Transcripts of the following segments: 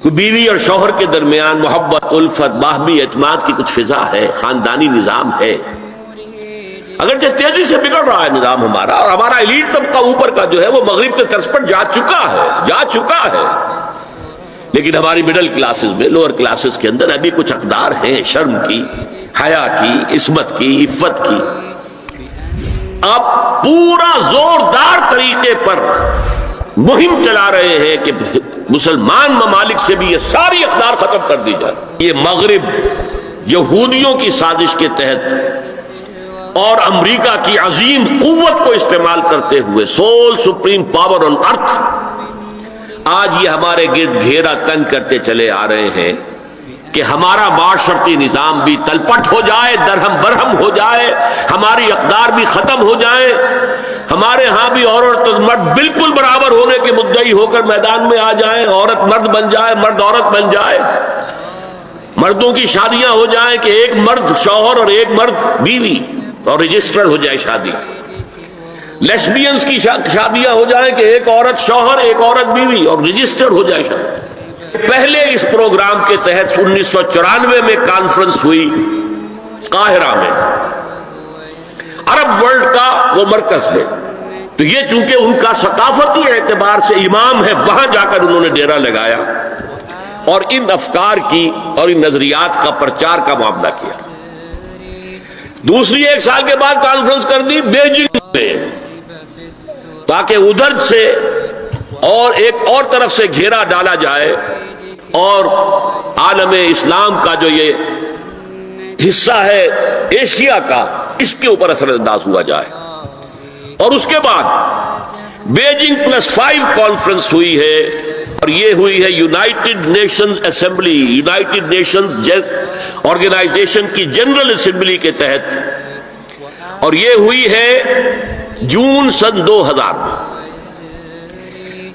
بیوی اور شوہر کے درمیان محبت، الفت، باہمی اعتماد کی کچھ فضا ہے، خاندانی نظام ہے۔ اگرچہ تیزی سے بگڑ رہا ہے نظام ہمارا، اور ہمارا ایلیٹ طبقہ اوپر کا جو ہے وہ مغرب کے طرز پر جا چکا ہے، لیکن ہماری مڈل کلاسز میں، لوور کلاسز کے اندر ابھی کچھ اقدار ہیں شرم کی، حیا کی، عصمت کی، عفت کی۔ آپ پورا زوردار طریقے پر مہم چلا رہے ہیں کہ مسلمان ممالک سے بھی یہ ساری اقدار ختم کر دی جائے۔ یہ مغرب یہودیوں کی سازش کے تحت اور امریکہ کی عظیم قوت کو استعمال کرتے ہوئے، سول سپریم پاور آن ارتھ، آج یہ ہمارے گرد گھیرا تنگ کرتے چلے آ رہے ہیں کہ ہمارا معاشرتی نظام بھی تلپٹ ہو جائے، درہم برہم ہو جائے، ہماری اقدار بھی ختم ہو جائیں، ہمارے ہاں بھی عورت اور مرد بالکل برابر ہونے کے مدعی ہو کر میدان میں آ جائیں، عورت مرد بن جائے، مرد عورت بن جائے، مردوں کی شادیاں ہو جائیں کہ ایک مرد شوہر اور ایک مرد بیوی اور رجسٹر ہو جائے شادی، لیسبینز کی شادیاں ہو جائیں کہ ایک عورت شوہر ایک عورت بیوی اور رجسٹر ہو جائے شادی۔ پہلے اس پروگرام کے تحت 1994 میں کانفرنس ہوئی قاہرہ میں، عرب ورلڈ کا وہ مرکز ہے، تو یہ چونکہ ان کا ثقافتی اعتبار سے امام ہے، وہاں جا کر انہوں نے ڈیرا لگایا اور ان افکار کی اور ان نظریات کا پرچار کا معاملہ کیا۔ دوسری 1 سال کے بعد کانفرنس کر دی بیجنگ میں، تاکہ ادھر سے اور ایک اور طرف سے گھیرا ڈالا جائے اور عالم اسلام کا جو یہ حصہ ہے ایشیا کا، اس کے اوپر اثر انداز ہوا جائے۔ اور اس کے بعد بیجنگ +5 کانفرنس ہوئی ہے، اور یہ ہوئی ہے United Nations assembly, United Nations organization کی جنرل اسمبلی کے تحت، اور یہ ہوئی ہے جون سن 2000 میں۔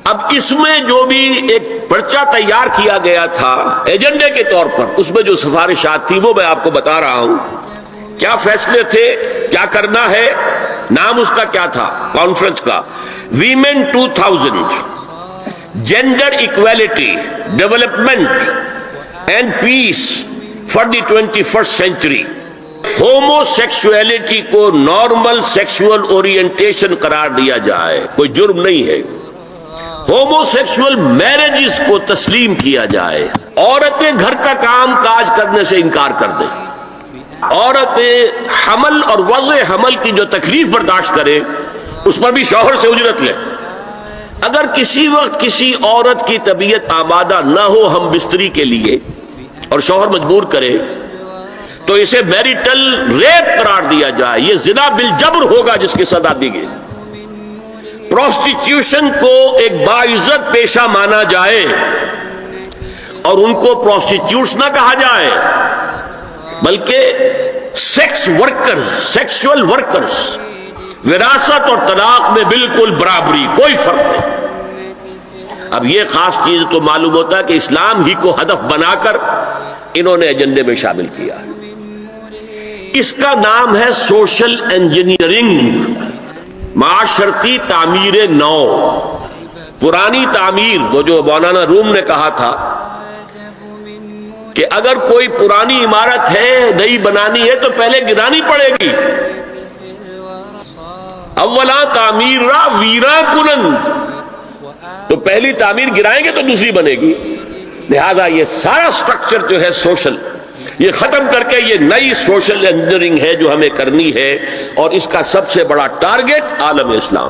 اب اس میں جو بھی ایک پرچہ تیار کیا گیا تھا ایجنڈے کے طور پر، اس میں جو سفارشات تھی وہ میں آپ کو بتا رہا ہوں، کیا فیصلے تھے، کیا کرنا ہے۔ نام اس کا کیا تھا کانفرنس کا؟ Women 2000، gender equality, development and peace for the 21st century. Homo sexuality کو نارمل سیکسول اورینٹیشن قرار دیا جائے، کوئی جرم نہیں ہے۔ ہومو سیکسول میرجز کو تسلیم کیا جائے، عورتیں گھر کا کام کاج کرنے سے انکار کر دیں، عورتیں حمل اور وضع حمل کی جو تکلیف برداشت کریں اس پر بھی شوہر سے اجرت لیں۔ اگر کسی وقت کسی عورت کی طبیعت آمادہ نہ ہو ہم بستری کے لیے اور شوہر مجبور کرے تو اسے میریٹل ریپ قرار دیا جائے، یہ زنا بالجبر ہوگا جس کی سزا دی گئی۔ پروسٹیٹیوشن کو ایک باعزت پیشہ مانا جائے اور ان کو پروسٹیٹیوٹس نہ کہا جائے بلکہ سیکس ورکرز، سیکسول ورکرز۔ وراثت اور طلاق میں بالکل برابری، کوئی فرق نہیں۔ اب یہ خاص چیز تو معلوم ہوتا ہے کہ اسلام ہی کو ہدف بنا کر انہوں نے ایجنڈے میں شامل کیا۔ اس کا نام ہے سوشل انجینئرنگ، معاشرتی تعمیر نو۔ پرانی تعمیر، وہ جو مولانا روم نے کہا تھا کہ اگر کوئی پرانی عمارت ہے نئی بنانی ہے تو پہلے گرانی پڑے گی، اولا تعمیر را ویرا کنند، تو پہلی تعمیر گرائیں گے تو دوسری بنے گی۔ لہذا یہ سارا سٹرکچر جو ہے سوشل، یہ ختم کر کے یہ نئی سوشل انجینئرنگ ہے جو ہمیں کرنی ہے، اور اس کا سب سے بڑا ٹارگٹ عالم اسلام۔